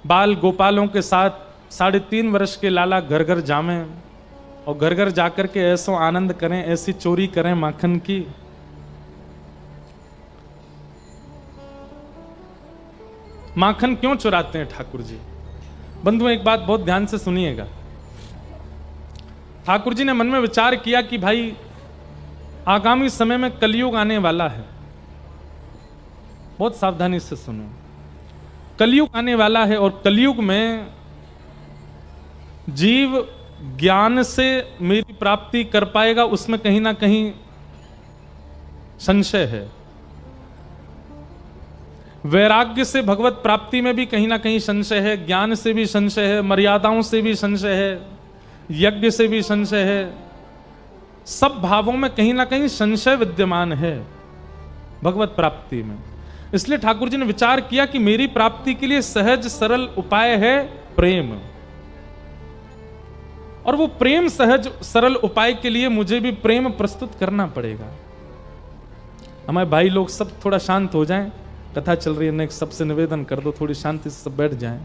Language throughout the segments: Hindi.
बाल गोपालों के साथ 3.5 वर्ष के लाला घर घर जामे और घर घर जाकर के ऐसो आनंद करें, ऐसी चोरी करें माखन की। माखन क्यों चुराते हैं ठाकुर जी? बंधुओं, एक बात बहुत ध्यान से सुनिएगा। ठाकुर जी ने मन में विचार किया कि भाई आगामी समय में कलयुग आने वाला है। बहुत सावधानी से सुनो, कलयुग आने वाला है और कलयुग में जीव ज्ञान से मेरी प्राप्ति कर पाएगा, उसमें कहीं ना कहीं संशय है। वैराग्य से भगवत प्राप्ति में भी कहीं ना कहीं संशय है, ज्ञान से भी संशय है, मर्यादाओं से भी संशय है, यज्ञ से भी संशय है। सब भावों में कहीं ना कहीं संशय विद्यमान है भगवत प्राप्ति में। इसलिए ठाकुर जी ने विचार किया कि मेरी प्राप्ति के लिए सहज सरल उपाय है प्रेम, और वो प्रेम सहज सरल उपाय के लिए मुझे भी प्रेम प्रस्तुत करना पड़ेगा। हमारे भाई लोग सब थोड़ा शांत हो जाएं, कथा चल रही है, सबसे निवेदन कर दो थोड़ी शांति से सब बैठ जाएं।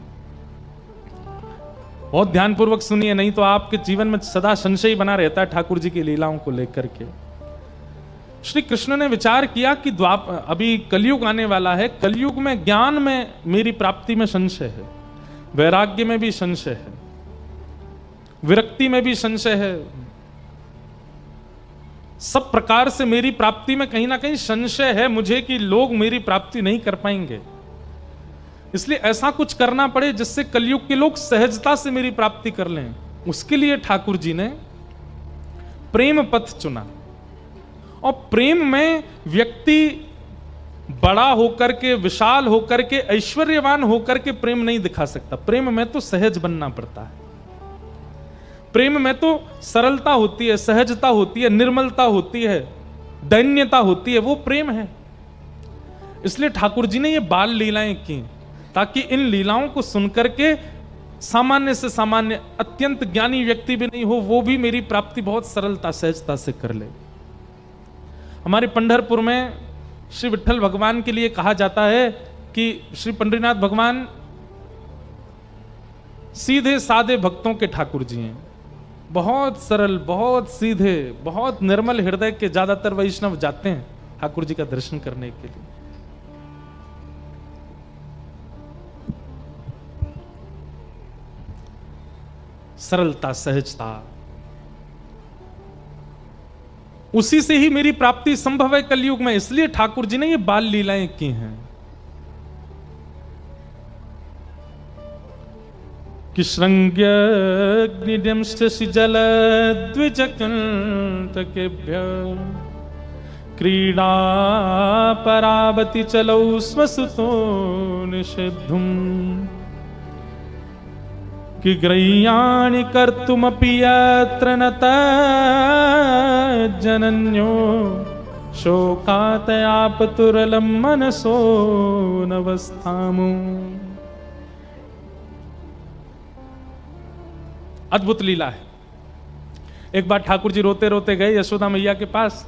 बहुत ध्यानपूर्वक सुनिए, नहीं तो आपके जीवन में सदा संशय बना रहता है ठाकुर जी की लीलाओं को लेकर के। श्री कृष्ण ने विचार किया कि अभी कलयुग आने वाला है, कलयुग में ज्ञान में मेरी प्राप्ति में संशय है, वैराग्य में भी संशय है, विरक्ति में भी संशय है, सब प्रकार से मेरी प्राप्ति में कहीं ना कहीं संशय है मुझे कि लोग मेरी प्राप्ति नहीं कर पाएंगे। इसलिए ऐसा कुछ करना पड़े जिससे कलयुग के लोग सहजता से मेरी प्राप्ति कर लें। उसके लिए ठाकुर जी ने प्रेम पथ चुना। और प्रेम में व्यक्ति बड़ा होकर के, विशाल होकर के, ऐश्वर्यवान होकर के प्रेम नहीं दिखा सकता। प्रेम में तो सहज बनना पड़ता है, प्रेम में तो सरलता होती है, सहजता होती है, निर्मलता होती है, दैन्यता होती है, वो प्रेम है। इसलिए ठाकुर जी ने ये बाल लीलाएं की ताकि इन लीलाओं को सुनकर के सामान्य से सामान्य, अत्यंत ज्ञानी व्यक्ति भी नहीं हो, वो भी मेरी प्राप्ति बहुत सरलता सहजता से कर ले। हमारे पंढरपुर में श्री विट्ठल भगवान के लिए कहा जाता है कि श्री पंडरीनाथ भगवान सीधे साधे भक्तों के ठाकुर जी हैं। बहुत सरल, बहुत सीधे, बहुत निर्मल हृदय के ज्यादातर वैष्णव जाते हैं ठाकुर जी का दर्शन करने के लिए। सरलता, सहजता, उसी से ही मेरी प्राप्ति संभव है कलयुग में। इसलिए ठाकुर जी ने ये बाल लीलाएं की हैं कि श्रृंग्यग्निडंश्च जलद्विजकंटकेभ्य क्रीडा परावति चलौ स्म सुतो निषेद्धुम् कि ग्रह्याणि कर्तुमपि यत्र न तज्जनन्यो शोकातयापतुरलं मनसो नवस्थामु। अद्भुत लीला है। एक बार ठाकुर जी रोते रोते गए यशोदा मैया के पास।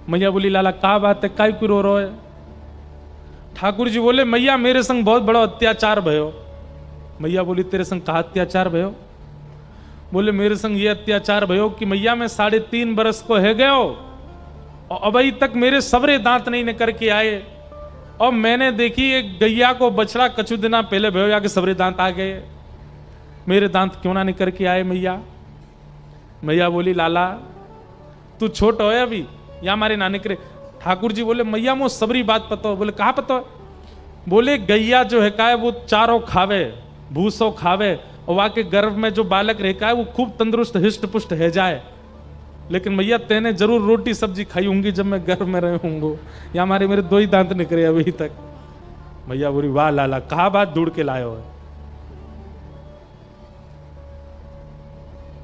मैया बोली, लाला क्या बात है, काय क्यों रो रहे हो? ठाकुर जी बोले, मैया मेरे संग बहुत बड़ा अत्याचार भयो। मैया बोली, तेरे संग कहा अत्याचार भयो? बोले, मेरे संग ये अत्याचार भयो कि मैया मैं 3.5 बरस को है गयो और अभी तक मेरे सबरे दांत नहीं निकल के आए, और मैंने देखी एक गैया को बछड़ा कछु दिना पहले भयो जाके सबरे दांत आ गए, मेरे दांत क्यों ना निकल के आए मैया? मैया बोली, लाला तू छोट हो अभी, या हमारे ना निकले। ठाकुर जी बोले, मैया मो सबरी बात पता हो। बोले, कहा पता हो? बोले, गैया जो है का है वो चारों खावे, भूसो खावे, और वहां के गर्भ में जो बालक रह का है वो खूब तंदुरुस्त हिष्ट पुष्ट है जाए। लेकिन मैया तेने जरूर रोटी सब्जी खाई होंगी जब मैं गर्भ में रहे होंगे, या हमारे मेरे 2 ही दांत निकले अभी तक। मैया बोली, वाह लाला कहा बात ढूंढ के लाए हो।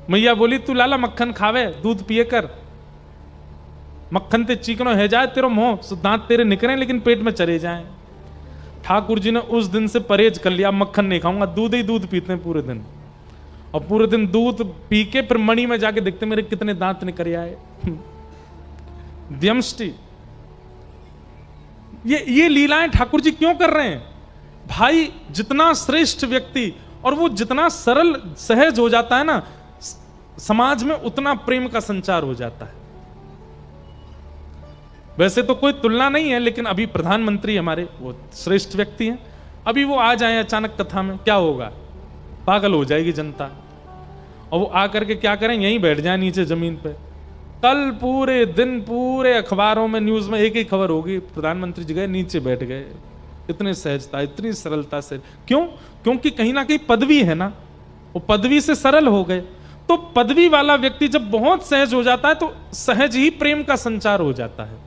मैया बोली, तू लाला मक्खन खावे, दूध पिए कर, मक्खन ते चिकनो है जाए तेरो मुंह, दांत तेरे निकले लेकिन पेट में चले जाएं। ठाकुर जी ने उस दिन से परहेज कर लिया, मक्खन नहीं खाऊंगा, दूध ही दूध पीते हैं पूरे दिन। और पूरे दिन दूध पी के फिर मणि में जाके देखते मेरे कितने दांत निकल आए। द्यमष्टि। ये लीलाएं ठाकुर जी क्यों कर रहे हैं? भाई जितना श्रेष्ठ व्यक्ति और वो जितना सरल सहज हो जाता है ना, समाज में उतना प्रेम का संचार हो जाता है। वैसे तो कोई तुलना नहीं है, लेकिन अभी प्रधानमंत्री हमारे वो श्रेष्ठ व्यक्ति हैं। अभी वो आ जाए अचानक कथा में, क्या होगा? पागल हो जाएगी जनता। और वो आकर के क्या करें, यहीं बैठ जाए नीचे जमीन पे। कल पूरे दिन पूरे अखबारों में न्यूज में एक ही खबर होगी, प्रधानमंत्री जी गए नीचे बैठ गए, इतने सहजता इतनी सरलता से। क्यों? क्योंकि कहीं ना कहीं पदवी है ना, वो पदवी से सरल हो गए। तो पदवी वाला व्यक्ति जब बहुत सहज हो जाता है तो सहज ही प्रेम का संचार हो जाता है।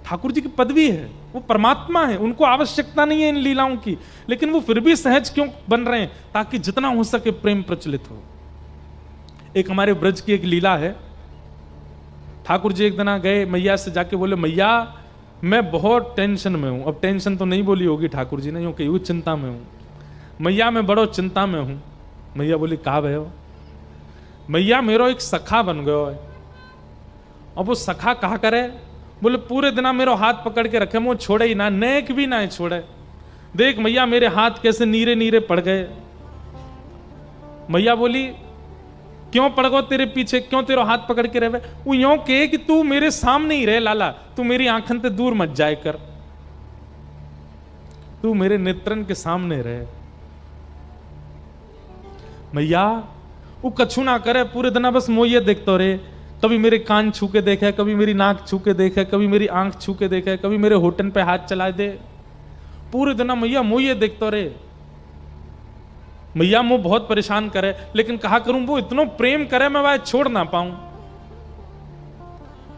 ठाकुर जी की पदवी है, वो परमात्मा है, उनको आवश्यकता नहीं है इन लीलाओं की, लेकिन वो फिर भी सहज क्यों बन रहे हैं? ताकि जितना हो सके प्रेम प्रचलित हो। एक हमारे ब्रज की एक लीला है। ठाकुर जी एक दिन गए मैया से जाके बोले, मैया मैं बहुत टेंशन में हूं। अब टेंशन तो नहीं बोली होगी ठाकुर जी ने, यूं कही चिंता में हूं। मैया मैं बड़ो चिंता में हूं। मैया बोली कहा भय हो? मैया मेरो एक सखा बन गयो है। अब वो सखा कहा करे? बोले पूरे दिन मेरो हाथ पकड़ के रखे, वो छोड़े ही ना, नेक भी ना छोड़े। देख मैया मेरे हाथ कैसे नीरे नीरे पड़ गए। मैया बोली क्यों पड़ गो तेरे पीछे, क्यों तेरा हाथ पकड़ के रहे? वो यूं कहे कि तू मेरे सामने ही रहे लाला, तू मेरी आंखन से दूर मत जाए कर, तू मेरे नेत्रन के सामने रहे। मैया वो कछु ना करे, पूरे दिन बस मोये देखते रहे। कभी मेरे कान छू के देखे, कभी मेरी नाक छू के देखे, कभी मेरी आंख छू के देखे, कभी मेरे होठन पे हाथ चला दे। पूरे दिन मैया मोये देखते रहे। मैया मुझे बहुत परेशान करे, लेकिन कहा करूं वो इतना प्रेम करे मैं वह छोड़ ना पाऊं।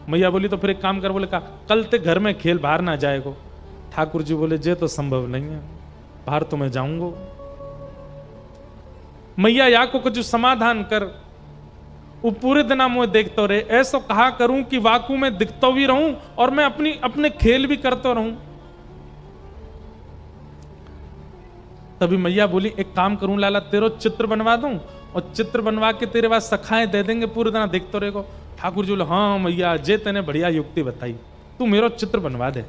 मैया बोली तो फिर एक काम कर। बोले कहा कल ते घर में खेल, बाहर ना जाएगो। ठाकुर जी बोले जे तो संभव नहीं है, बाहर तो मैं जाऊंगा। मैया या को कुछ समाधान कर। वो पूरे दिन मुझे देखते रहे। ऐसा कहा करूं कि वाकू में दिखता भी रहूं और मैं अपने खेल भी करता रहूं। तभी मैया बोली एक काम करूं लाला, तेरो चित्र बनवा दूं और चित्र बनवा के तेरे पास सखाएं दे देंगे, पूरे दिन देखते रहेगो। ठाकुर जी बोले हाँ मैया जे तेने बढ़िया युक्ति बताई, तू मेरो चित्र बनवा दे।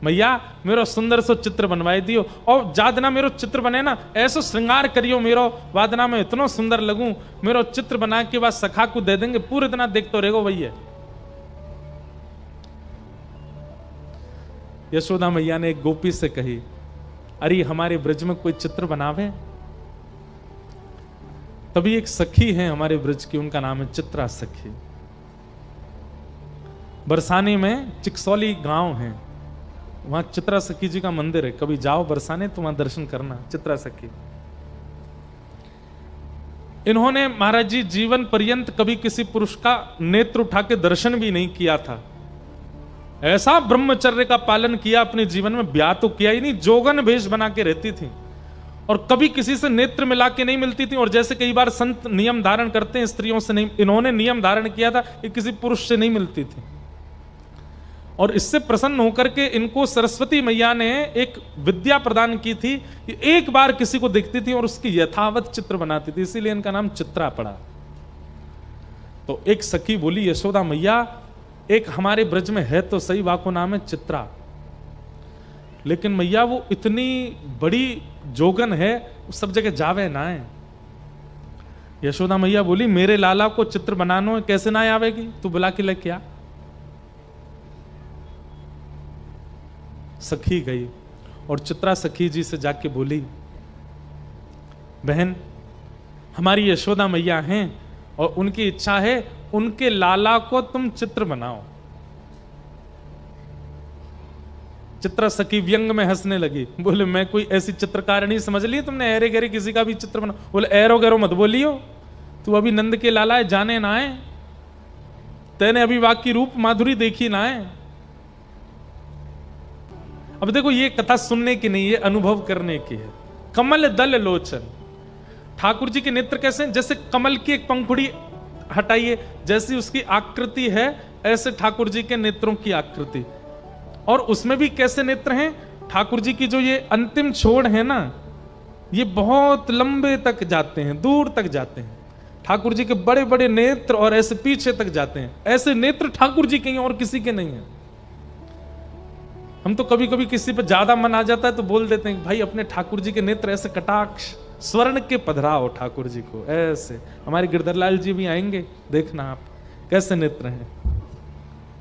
मैया मेरो सुंदर सो चित्र बनवाई दियो, और जादना मेरो चित्र बने ना ऐसो श्रृंगार करियो मेरो, वादना में इतना सुंदर लगूं, मेरो चित्र बना के बाद सखा को दे देंगे, पूरे दिन देखते रहेगो भैया। यशोदा मैया ने एक गोपी से कही, अरे हमारे ब्रज में कोई चित्र बनावे। तभी एक सखी है हमारे ब्रज की, उनका नाम है चित्रा सखी। बरसाने में चिकसौली गांव है, वहां चित्रा सखी जी का मंदिर है। कभी जाओ बरसाने तो वहां दर्शन करना, चित्रा सखी। इन्होंने महाराज जी जीवन पर्यंत कभी किसी पुरुष का नेत्र उठा के दर्शन भी नहीं किया था। ऐसा ब्रह्मचर्य का पालन किया अपने जीवन में, ब्याह तो किया ही नहीं, जोगन भेष बना के रहती थी और कभी किसी से नेत्र मिला के नहीं मिलती थी। और जैसे कई बार संत नियम धारण करते हैं स्त्रियों से, नहीं, इन्होंने नियम धारण किया था कि किसी पुरुष से नहीं मिलती थी। और इससे प्रसन्न होकर के इनको सरस्वती मैया ने एक विद्या प्रदान की थी कि एक बार किसी को देखती थी और उसकी यथावत चित्र बनाती थी, इसीलिए इनका नाम चित्रा पड़ा। तो एक सखी बोली, यशोदा मैया एक हमारे ब्रज में है तो सही, वाको नाम है चित्रा, लेकिन मैया वो इतनी बड़ी जोगन है, सब जगह जावे ना है। यशोदा मैया बोली मेरे लाला को चित्र बनाना है, कैसे ना आवेगी, तू बुला के लेके आ। सखी गई और चित्रा सखी जी से जाके बोली, बहन हमारी यशोदा मैया हैं और उनकी इच्छा है उनके लाला को तुम चित्र बनाओ। चित्रा सखी व्यंग में हंसने लगी, बोले मैं कोई ऐसी चित्रकारिणी समझ ली तुमने, एरे गहरे किसी का भी चित्र बना। बोले एरो गहरो मत बोलियो, तू अभी नंद के लाला है, जाने ना है, तेने अभी वाकी रूप माधुरी देखी ना है। अब देखो ये कथा सुनने की नहीं, ये अनुभव करने की है। कमल दल लोचन, ठाकुर जी के नेत्र कैसे हैं? जैसे कमल की एक पंखुड़ी हटाइए, जैसी उसकी आकृति है ऐसे ठाकुर जी के नेत्रों की आकृति। और उसमें भी कैसे नेत्र हैं? ठाकुर जी की जो ये अंतिम छोड़ है ना, ये बहुत लंबे तक जाते हैं, दूर तक जाते हैं। ठाकुर जी के बड़े बड़े नेत्र और ऐसे पीछे तक जाते हैं। ऐसे नेत्र ठाकुर जी के और किसी के नहीं है। हम तो कभी कभी किसी पे ज्यादा मन आ जाता है तो बोल देते हैं भाई अपने ठाकुर जी के नेत्र ऐसे कटाक्ष स्वर्ण के पधराओ ठाकुर जी को ऐसे। हमारे गिरधरलाल जी भी आएंगे, देखना आप कैसे नेत्र हैं,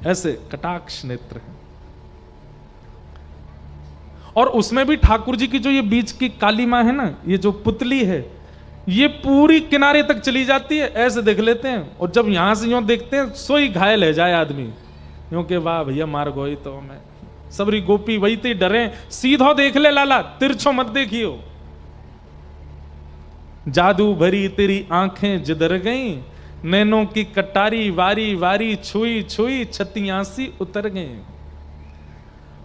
ऐसे कटाक्ष नेत्र हैं। और उसमें भी ठाकुर जी की जो ये बीच की काली मां है ना, ये जो पुतली है, ये पूरी किनारे तक चली जाती है, ऐसे देख लेते हैं। और जब यहां से यूं देखते हैं सोई घायल है जाए आदमी, क्योंकि वाह भैया मार गोई तो मैं सबरी गोपी वही ते डरे, सीधो देख ले लाला, तिरछो मत देखियो। जादू भरी तेरी आंखें जिधर गई, नैनों की कटारी वारी वारी छुई छुई छतियासी उतर गई।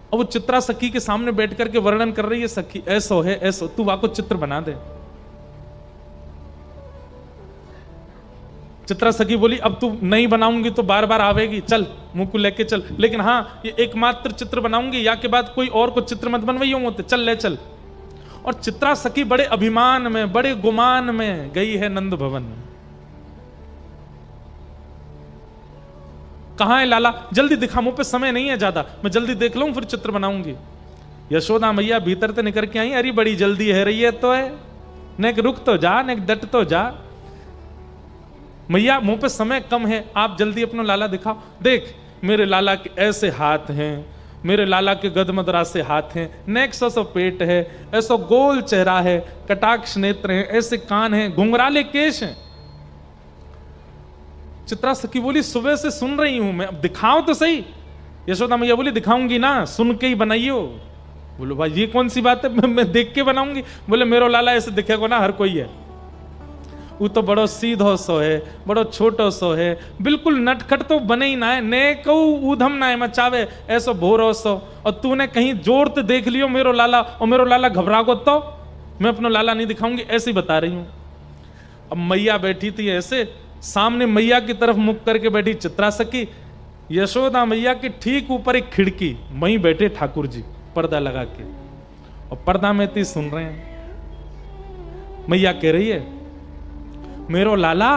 और वो चित्रा सखी के सामने बैठ करके वर्णन कर रही है, सखी ऐसो है ऐसो, तू वाको चित्र बना दे। चित्रा सखी बोली अब तू नहीं बनाऊंगी तो बार बार आवेगी, चल मुंह को लेके चल, लेकिन हाँ ये एकमात्र चित्र बनाऊंगी, या के बाद कोई और को चित्र मत बनवाइयो होते, चल ले चल। और चित्रा सखी बड़े अभिमान में बड़े गुमान में गई है नंद भवन में। कहां है लाला, जल्दी दिखा, मुंह पे समय नहीं है ज्यादा, मैं जल्दी देख लूं फिर चित्र बनाऊंगी। यशोदा मैया भीतर से निकल के आई, अरे बड़ी जल्दी है रही है तो है, नेक रुक तो जा, नेक डट तो जा। मैया मुंह पे समय कम है, आप जल्दी अपना लाला दिखाओ। देख मेरे लाला के ऐसे हाथ हैं, मेरे लाला के गदमदरा से हाथ हैं, नेक सो पेट है, ऐसा गोल चेहरा है, कटाक्ष नेत्र हैं, ऐसे कान हैं, घुंघराले केश हैं। चित्रा सखी बोली सुबह से सुन रही हूं मैं, अब दिखाओ तो सही। यशोदा मैया बोली दिखाऊंगी ना, सुन के ही बनाइयो। बोलो भाई ये कौन सी बात है, मैं देख के बनाऊंगी। बोले मेरो लाला ऐसे दिखेगा ना हर कोई है, वो तो बड़ो सीधो सो है, बड़ो छोटो सो है, बिल्कुल नटखट तो बने ही ना है, ने कहू ऊधम ना है मचावे ऐसो भोरो सो। और तूने कहीं जोर ते देख लियो मेरो लाला, और मेरो लाला घबरा गो तो मैं अपना लाला नहीं दिखाऊंगी, ऐसे ही बता रही हूं। अब मैया बैठी थी ऐसे, सामने मैया की तरफ मुख करके बैठी चित्रा सखी, यशोदा मैया के ठीक ऊपर एक खिड़की, वहीं बैठे ठाकुर जी पर्दा लगा के, और पर्दा में ती सुन रहे हैं। मैया कह रही है मेरो लाला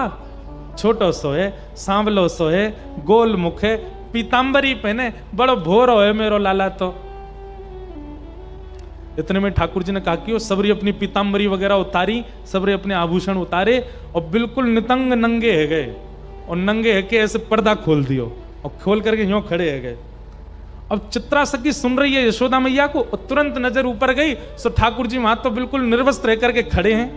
छोटो सो है, सांवलो सो है, गोल मुख है, पीतांबरी पहने, बड़ो भोरो है मेरो लाला तो। इतने में ठाकुर जी ने कहा कि वो सबरी अपनी पीतांबरी वगैरह उतारी, सबरे अपने आभूषण उतारे और बिल्कुल नितंग नंगे है गए, और नंगे है के ऐसे पर्दा खोल दियो और खोल करके यूं खड़े है गए। अब चित्रा सखी सुन रही है यशोदा मैया को, और तुरंत नजर ऊपर गई, सो ठाकुर जी वहां तो बिल्कुल निर्वस्त्र रह करके खड़े हैं।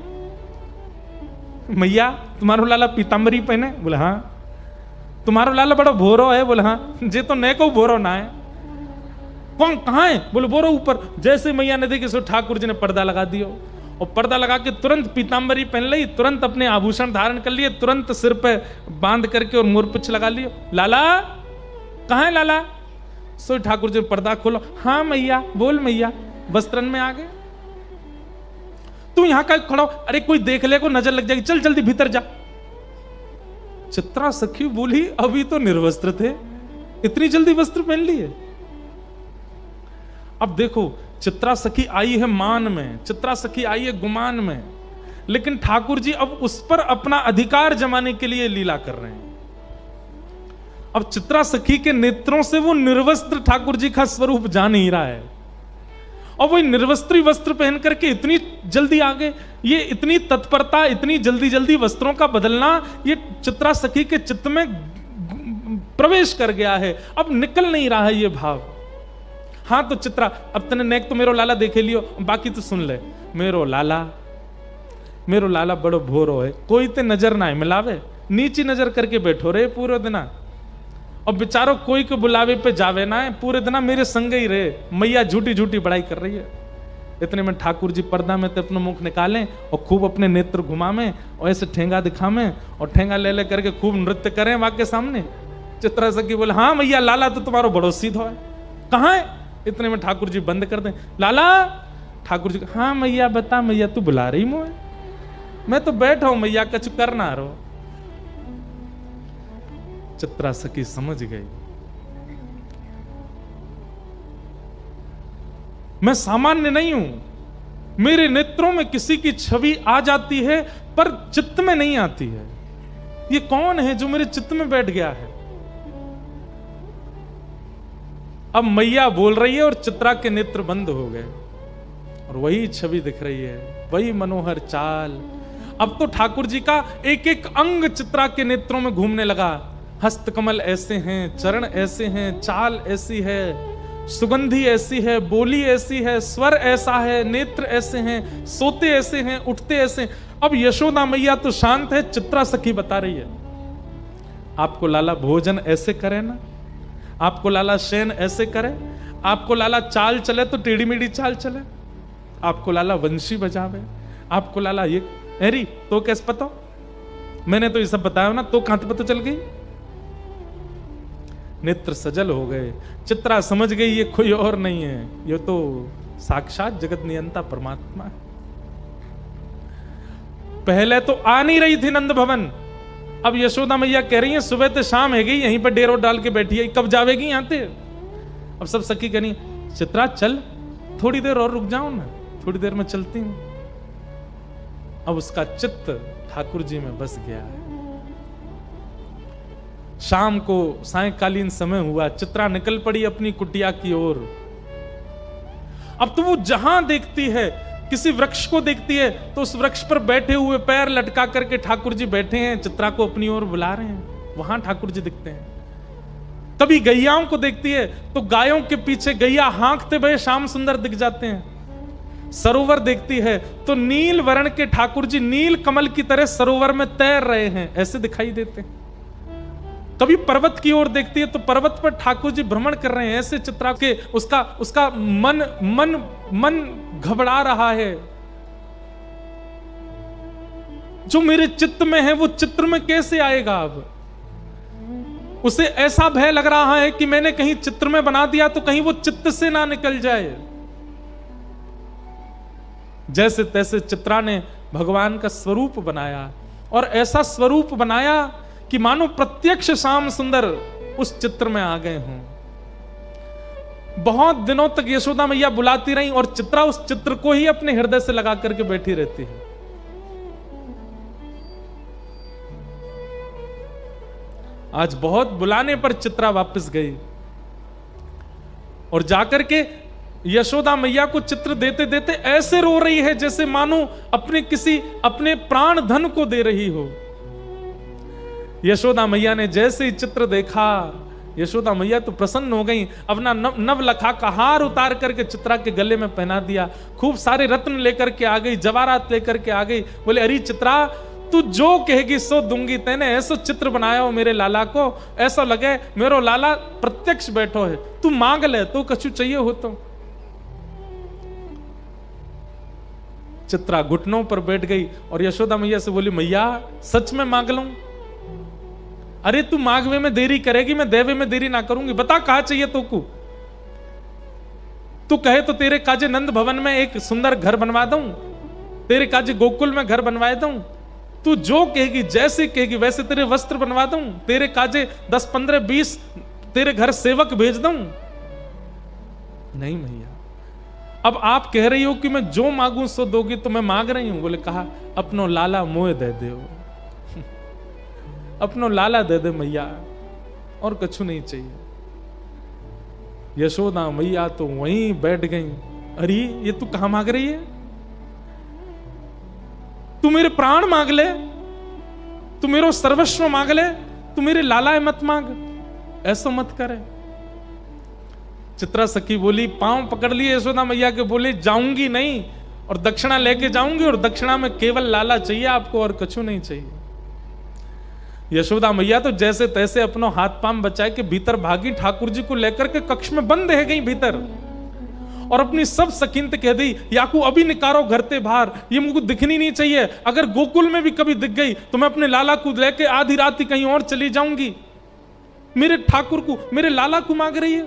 मैया तुम्हारो लाला पीतांबरी पहने? बोले हाँ। तुम्हारो लाला बड़ा भोरो है? बोले हाँ। जे तो ने को भोरो ना है। कौन कहाँ है? बोले बोरो ऊपर। जैसे मैया ने देखी सो ठाकुर जी ने पर्दा लगा दियो, और पर्दा लगा के तुरंत पीतांबरी पहन ली, तुरंत अपने आभूषण धारण कर लिए, तुरंत सिर पे बांध करके और मोरपिछ लगा लियो। लाला कहाँ है लाला? सो ठाकुर जी ने पर्दा खोलो। हाँ मैया, बोल मैया। वस्त्रन में आ गए। तू यहां का खड़ा हो, अरे कोई देख ले को नजर लग जाएगी, चल जल्दी भीतर जा। चित्रा सखी बोली अभी तो निर्वस्त्र थे, इतनी जल्दी वस्त्र पहन लिए? अब देखो चित्रा सखी आई है मान में, चित्रा सखी आई है गुमान में, लेकिन ठाकुर जी अब उस पर अपना अधिकार जमाने के लिए लीला कर रहे हैं। अब चित्रा सखी के नेत्रों से वो निर्वस्त्र ठाकुर जी का स्वरूप जा नहीं रहा है, और वो निर्वस्त्री वस्त्र पहन करके इतनी जल्दी आ गए। ये इतनी तत्परता, इतनी जल्दी जल्दी वस्त्रों का बदलना, ये चित्रा सखी के चित्त में प्रवेश कर गया है, अब निकल नहीं रहा है ये भाव। हाँ तो चित्रा, अब तने नेक तो मेरो लाला देखे लियो, बाकी तो सुन ले। मेरो लाला बड़ो भोरो है, कोई ते नजर ना है मिलावे, नीची नजर करके बैठो रे पूरे दिना, और बेचारो कोई के बुलावे पे जावे ना है, पूरे दिन मेरे संग ही रहे। मैया झूठी झूठी बड़ाई कर रही है। इतने में ठाकुर जी पर्दा में तो अपना मुख निकालें और खूब अपने नेत्र घुमावें और ऐसे ठेंगा दिखावें, और ठेंगा ले ले करके खूब नृत्य करें वहां के सामने। चित्रा सखी बोले हाँ मैया, लाला तो तुम्हारो बड़ो सीधो है, कहाँ है? इतने में ठाकुर जी बंद कर दें। लाला? ठाकुर जी हाँ मैया बता मैया, तू बुला रही मुझे? मैं तो बैठा हूं मैया, कछ करना रो। चित्रा सखी समझ गई, मैं सामान्य नहीं हूं, मेरे नेत्रों में किसी की छवि आ जाती है पर चित्त में नहीं आती है। ये कौन है जो मेरे चित्त में बैठ गया है? अब मैया बोल रही है और चित्रा के नेत्र बंद हो गए और वही छवि दिख रही है, वही मनोहर चाल। अब तो ठाकुर जी का एक एक अंग चित्रा के नेत्रों में घूमने लगा। हस्त कमल ऐसे हैं, चरण ऐसे हैं, चाल ऐसी है, सुगंधी ऐसी है, बोली ऐसी है, स्वर ऐसा है, नेत्र ऐसे हैं, सोते ऐसे हैं, उठते ऐसे। अब यशोदा मैया तो शांत है, चित्रा सखी बता रही है, आपको लाला भोजन ऐसे करे ना, आपको लाला शयन ऐसे करे, आपको लाला चाल चले तो टेढ़ी मेढ़ी चाल चले, आपको लाला वंशी बजावे, आपको लाला ये अरे तो कैसे पता, मैंने तो ये सब बताया ना, तो कहां पता चल गई। नेत्र सजल हो गए, चित्रा समझ गई ये कोई और नहीं है, ये तो साक्षात जगत नियंता परमात्मा है। पहले तो आ नहीं रही थी नंद भवन, अब यशोदा मैया कह रही है सुबह तो शाम है गई, यहीं पर डेरो डाल के बैठी है, कब जावेगी यहाँ से। अब सब सखी कहनी चित्रा चल थोड़ी देर और रुक जाओ ना, थोड़ी देर में चलती हूं। अब उसका चित्त ठाकुर जी में बस गया है। शाम को सायंकालीन समय हुआ, चित्रा निकल पड़ी अपनी कुटिया की ओर। अब तो वो जहां देखती है, किसी वृक्ष को देखती है तो उस वृक्ष पर बैठे हुए पैर लटका करके ठाकुर जी बैठे हैं, चित्रा को अपनी ओर बुला रहे हैं, वहां ठाकुर जी दिखते हैं। कभी गैयाओं को देखती है तो गायों के पीछे गैया हाँकते भये श्याम सुंदर दिख जाते हैं। सरोवर देखती है तो नील वर्ण के ठाकुर जी नील कमल की तरह सरोवर में तैर रहे हैं, ऐसे दिखाई देते हैं। कभी पर्वत की ओर देखती है तो पर्वत पर ठाकुर जी भ्रमण कर रहे हैं, ऐसे चित्रा के उसका मन घबरा रहा है। जो मेरे चित्त में है वो चित्र में कैसे आएगा। अब उसे ऐसा भय लग रहा है कि मैंने कहीं चित्र में बना दिया तो कहीं वो चित्त से ना निकल जाए। जैसे तैसे चित्रा ने भगवान का स्वरूप बनाया और ऐसा स्वरूप बनाया कि मानो प्रत्यक्ष श्याम सुंदर उस चित्र में आ गए हों। बहुत दिनों तक यशोदा मैया बुलाती रही और चित्रा उस चित्र को ही अपने हृदय से लगा करके बैठी रहती है। आज बहुत बुलाने पर चित्रा वापस गई और जाकर के यशोदा मैया को चित्र देते देते ऐसे रो रही है जैसे मानो अपने प्राण धन को दे रही हो। यशोदा मैया ने जैसे ही चित्र देखा, यशोदा मैया तो प्रसन्न हो गई। अपना नवलखा का हार उतार करके चित्रा के गले में पहना दिया, खूब सारे रत्न लेकर के आ गई, जवाहरात लेकर के आ गई। बोले अरे चित्रा तू जो कहेगी सो दूंगी, तेने ऐसा चित्र बनाया हो मेरे लाला को, ऐसा लगे मेरो लाला प्रत्यक्ष बैठो है, तू मांग ले तो कछु चाहिए हो तो। चित्रा घुटनों पर बैठ गई और यशोदा मैया से बोली मैया सच में मांग लूं। अरे तू मांगवे में देरी करेगी, मैं देवे में देरी ना करूंगी, बता कहां चाहिए तो को। तू कहे तो तेरे काजे नंद भवन में एक सुंदर घर बनवा दूं, तेरे काजे गोकुल में घर बनवा दूं, तू जो कहेगी जैसे कहेगी वैसे तेरे वस्त्र बनवा दूं, तेरे काजे 10 15 20 तेरे घर सेवक भेज दूं। नहीं मैया, अब आप कह रही हो कि मैं जो मांगू सो दोगी, तो मैं मांग रही हूं। बोले कहा अपनो लाला मोह दे दे, अपनो लाला दे दे मैया, और कछु नहीं चाहिए। यशोदा मैया तो वहीं बैठ गई। अरे ये तू कहां मांग रही है, तू मेरे प्राण मांग ले, तू मेरो सर्वस्व मांग ले, तू मेरे लाला मत मांग, ऐसा मत करे। चित्रा सखी बोली, पांव पकड़ लिए यशोदा मैया के, बोले जाऊंगी नहीं और दक्षिणा लेके जाऊंगी, और दक्षिणा में केवल लाला चाहिए आपको और कछु नहीं चाहिए। यशोदा मैया तो जैसे तैसे अपना हाथ पांव बचाए के भीतर भागी, ठाकुर जी को लेकर के कक्ष में बंद रह गई भीतर, और अपनी सब सकीनत कह दी याकू अभी निकारो घर ते बाहर, ये मुझको दिखनी नहीं चाहिए। अगर गोकुल में भी कभी दिख गई तो मैं अपने लाला को लेके आधी रात ही कहीं और चली जाऊंगी। मेरे ठाकुर को, मेरे लाला को मांग रही है।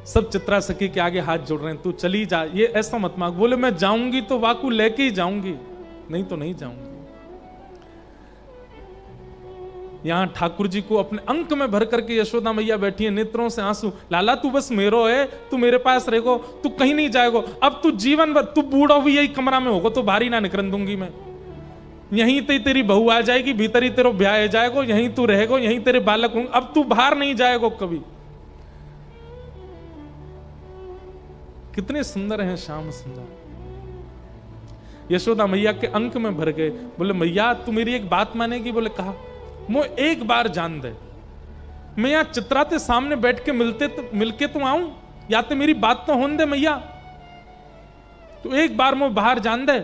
सब चित्रा सखी के आगे हाथ जोड़ रहे हैं, तू चली जा, ये ऐसा मत मांग। बोले मैं जाऊंगी तो वाकू लेके ही जाऊंगी, नहीं तो नहीं जाऊंगी। यहां ठाकुर जी को अपने अंक में भर करके यशोदा मैया बैठी है, नेत्रों से आंसू। लाला तू बस मेरो है, तू मेरे पास रहेगो, तू कहीं नहीं जाएगो। अब तू जीवन भर, तू बूढ़ा भी यही कमरा में होगा तो बाहरी ना निकल दूंगी मैं। यहीं ते तेरी बहू आ जाएगी, भीतर ही तेरो ब्याह जाएगो, यहीं तू रहेगो, यहीं तेरे बालक होंगे, अब तू बाहर नहीं जाएगो कभी। कितने सुंदर हैं श्याम सुंदर। यशोदा मैया के अंक में भर गए। बोले मैया तू मेरी एक बात मानेगी? बोले कहा, मो एक बार जान दे, मैं यहां चित्रा के सामने बैठ के मिलके तो आऊं, या तो मेरी बात तो होने दे मैया, तो एक बार मो बाहर जान दे,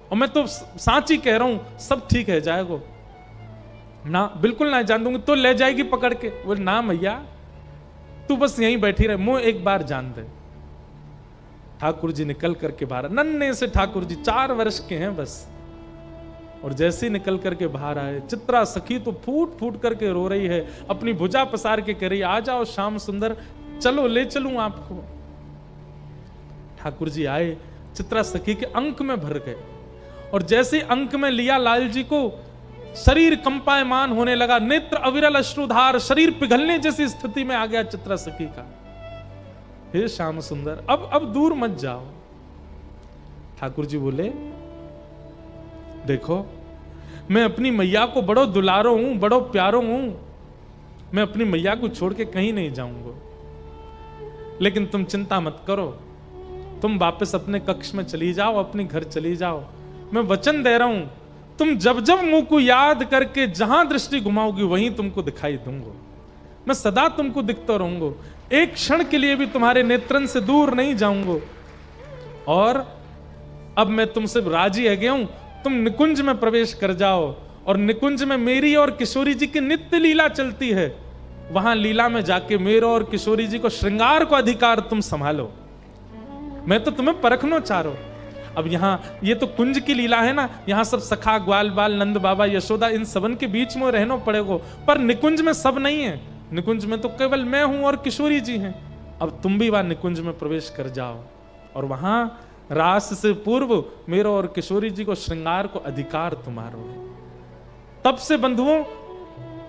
और मैं तो सांची कह रहा हूं सब ठीक है जाएगो ना, बिल्कुल ना जान दूंगी, तो ले जाएगी पकड़ के। बोले ना मैया तू बस यहीं बैठी रहे, मो एक बार जान दे। ठाकुर जी निकल करके बाहर, नन्हे से ठाकुर जी 4 वर्ष के हैं बस, और जैसे ही निकल करके बाहर आए, चित्रा सखी तो फूट फूट करके रो रही है, अपनी भुजा पसार के कह रही, आ जाओ श्याम सुंदर, चलो ले चलूं आपको। ठाकुर जी आए, चित्रा सखी के अंक में भर गए, और जैसे अंक में लिया लाल जी को, शरीर कंपायमान होने लगा, नेत्र अविरल अश्रुधार, शरीर पिघलने जैसी स्थिति में आ गया चित्रा सखी का। हे श्याम सुंदर अब दूर मत जाओ। ठाकुर जी बोले, देखो मैं अपनी मैया को बड़ो दुलारो हूं, बड़ो प्यारो हूं, मैं अपनी मैया को छोड़ के कहीं नहीं जाऊंगा, लेकिन तुम चिंता मत करो, तुम वापस अपने कक्ष में चली जाओ, अपने घर चली जाओ। मैं वचन दे रहा हूं, तुम जब जब मुंह को याद करके जहां दृष्टि घुमाओगी वहीं तुमको दिखाई दूंगा, मैं सदा तुमको दिखता रहूंगा, एक क्षण के लिए भी तुम्हारे नेत्रन से दूर नहीं जाऊंगा। और अब मैं तुमसे राजी है गया हूं, तुम निकुंज में प्रवेश कर जाओ, और निकुंज में मेरी और किशोरी जी की नित्य लीला चलती है, वहां लीला में जाके मेरा और किशोरी जी को श्रृंगार को अधिकार तुम संभालो, मैं तो तुम्हें परखना चाह रहा हूं। अब यहां ये तो कुंज की लीला है ना, यहां सब सखा ग्वाल बाल नंद बाबा यशोदा इन सबन के बीच में रहना पड़ेगा, पर निकुंज में सब नहीं है, निकुंज में तो केवल मैं हूं और किशोरी जी हैं। अब तुम भी वहां निकुंज में प्रवेश कर जाओ, और वहां रास से पूर्व मेरा और किशोरी जी को श्रृंगार को अधिकार तुम्हारा है। तब से बंधुओं,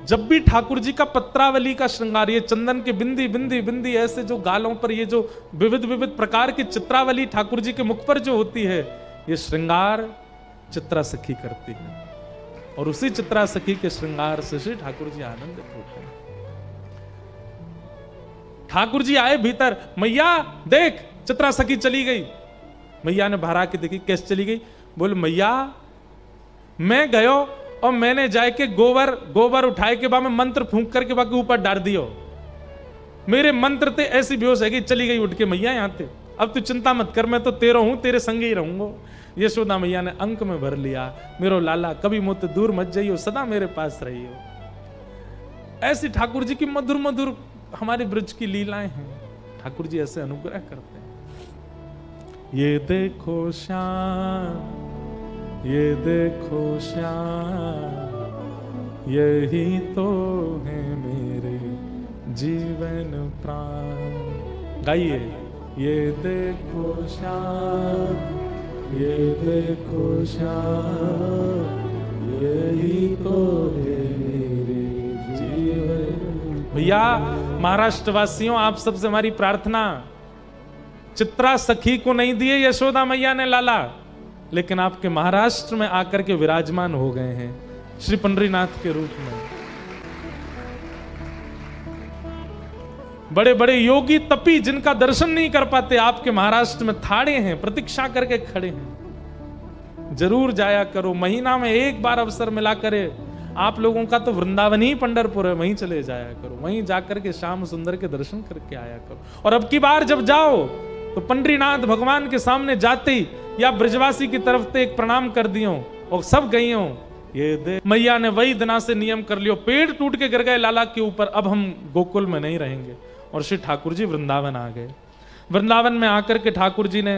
जब भी ठाकुर जी का पत्रावली का श्रृंगार, ये चंदन के बिंदी बिंदी बिंदी ऐसे जो गालों पर ये जो विविध विविध प्रकार की चित्रावली ठाकुर जी के मुख पर जो होती है, ये श्रृंगार चित्रा सखी करती है, और उसी चित्रा सखी के श्रृंगार से श्री ठाकुर जी आनंदित होते हैं। ठाकुर जी आए भीतर, मैया देख चित्रा सखी चली गई। मैया ने बाहर आके देखी, कैसे चली गई? बोले मैया मैं गयो और मैंने जाके गोबर उठाए के बाद में मंत्र फूंक करके बाकी ऊपर डाल दियो, मेरे मंत्र ते ऐसी बेहोश है कि चली गई उठ के मैया यहां ते। अब तू चिंता मत कर, मैं तो तेरा हूं, तेरे संग ही रहूंगा। यशोदा मैया ने अंक में भर लिया, मेरो लाला कभी मुझसे दूर मत जाइयो, सदा मेरे पास रहियो। ऐसी ठाकुर जी की मधुर मधुर हमारे ब्रज की लीलाएं हैं, ठाकुर जी ऐसे अनुग्रह करते हैं। ये देखो श्याम, ये देखो श्याम, यही तो है मेरे जीवन प्राण। गाइए, ये देखो श्याम, ये देखो श्याम, यही तो है मेरे जीवन। भैया महाराष्ट्र वासियों, आप सबसे हमारी प्रार्थना, चित्रा सखी को नहीं दिए यशोदा मैया ने लाला, लेकिन आपके महाराष्ट्र में आकर के विराजमान हो गए हैं श्री पंडरीनाथ के रूप में। बड़े बड़े योगी तपी जिनका दर्शन नहीं कर पाते, आपके महाराष्ट्र में थाड़े हैं, प्रतीक्षा करके खड़े हैं। जरूर जाया करो, महीना में एक बार अवसर मिला करे। आप लोगों का तो वृंदावन ही पंढरपुर है, वहीं चले जाया करो, वहीं जाकर के श्याम सुंदर के दर्शन करके आया करो। और अब की बार जब जाओ तो पंडरीनाथ भगवान के सामने जाते ही या ब्रजवासी की तरफ से एक प्रणाम कर दियो और सब गई हो। ये दे मैया ने वही दिना से नियम कर लियो, पेड़ टूट के गिर गए लाला के ऊपर, अब हम गोकुल में नहीं रहेंगे। और श्री ठाकुर जी वृंदावन आ गए। वृंदावन में आकर के ठाकुर जी ने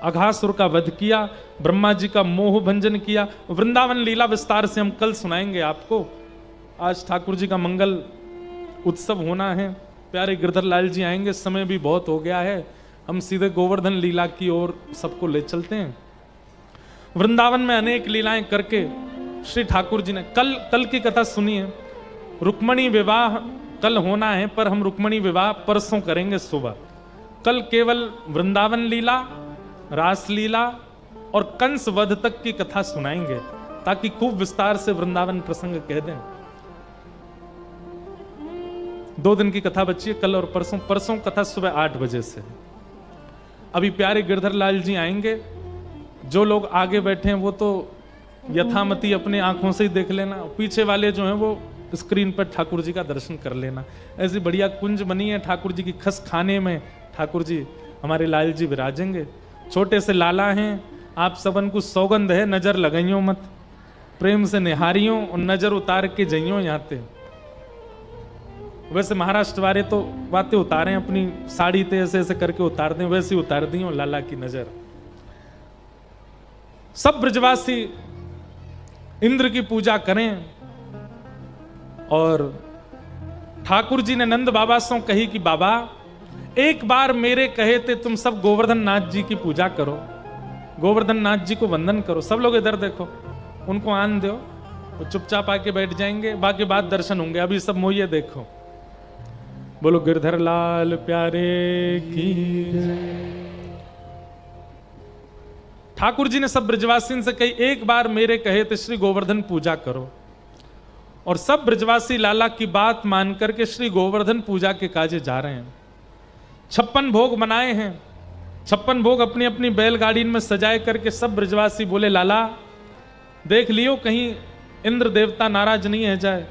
अघासुर का वध किया, ब्रह्मा जी का मोह भंजन किया। वृंदावन लीला विस्तार से हम कल सुनाएंगे आपको। आज ठाकुर जी का मंगल उत्सव होना है, प्यारे गिरधर लाल जी आएंगे, समय भी बहुत हो गया है, हम सीधे गोवर्धन लीला की ओर सबको ले चलते हैं। वृंदावन में अनेक लीलाएं करके श्री ठाकुर जी ने कल की कथा सुनिए। रुक्मणी विवाह कल होना है, पर हम रुक्मणी विवाह परसों करेंगे सुबह। कल केवल वृंदावन लीला, रास लीला और कंस वध तक की कथा सुनाएंगे, ताकि खूब विस्तार से वृंदावन प्रसंग कह दें। 2 दिन की कथा बची है, कल और परसों। परसों कथा सुबह 8 बजे से। अभी प्यारे गिरधर लाल जी आएंगे। जो लोग आगे बैठे हैं वो तो यथामति अपने आंखों से ही देख लेना, पीछे वाले जो हैं वो स्क्रीन पर ठाकुर जी का दर्शन कर लेना। ऐसी बढ़िया कुंज बनी है ठाकुर जी की, खस खाने में ठाकुर जी हमारे लाल जी विराजेंगे। छोटे से लाला हैं, आप सबन को सौगंध है, नजर लगाइयो मत, प्रेम से निहारियों और नजर उतार के जइयो यहाँ ते। वैसे महाराष्ट्र वाले तो बातें उतारें, अपनी साड़ी ते ऐसे ऐसे करके उतार दें, वैसे ही उतार दी लाला की नजर। सब ब्रजवासी इंद्र की पूजा करें। और ठाकुर जी ने नंद बाबा से कही कि बाबा एक बार मेरे कहे थे तुम सब गोवर्धन नाथ जी की पूजा करो, गोवर्धन नाथ जी को वंदन करो। सब लोग इधर देखो, उनको आन दो, वो चुपचाप आके बैठ जाएंगे, बाकी बात दर्शन होंगे। अभी सब मोये देखो, बोलो गिरधर लाल प्यारे की। ठाकुर जी ने सब ब्रजवासी से कही एक बार मेरे कहे थे श्री गोवर्धन पूजा करो। और सब ब्रजवासी लाला की बात मान करके श्री गोवर्धन पूजा के काजे जा रहे हैं। 56 भोग बनाए हैं, 56 भोग अपनी अपनी बैलगाड़ी में सजाए करके सब ब्रजवासी बोले लाला देख लियो कहीं इंद्र देवता नाराज नहीं है जाए।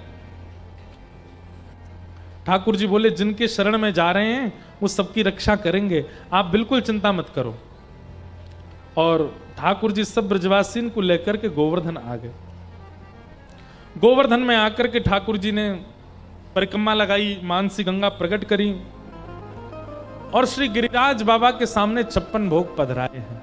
ठाकुर जी बोले जिनके शरण में जा रहे हैं वो सबकी रक्षा करेंगे, आप बिल्कुल चिंता मत करो। और ठाकुर जी सब ब्रजवासी को लेकर के गोवर्धन आ गए। गोवर्धन में आकर के ठाकुर जी ने परिक्रमा लगाई, मानसी गंगा प्रकट करी और श्री गिरिराज बाबा के सामने 56 भोग पधराए हैं।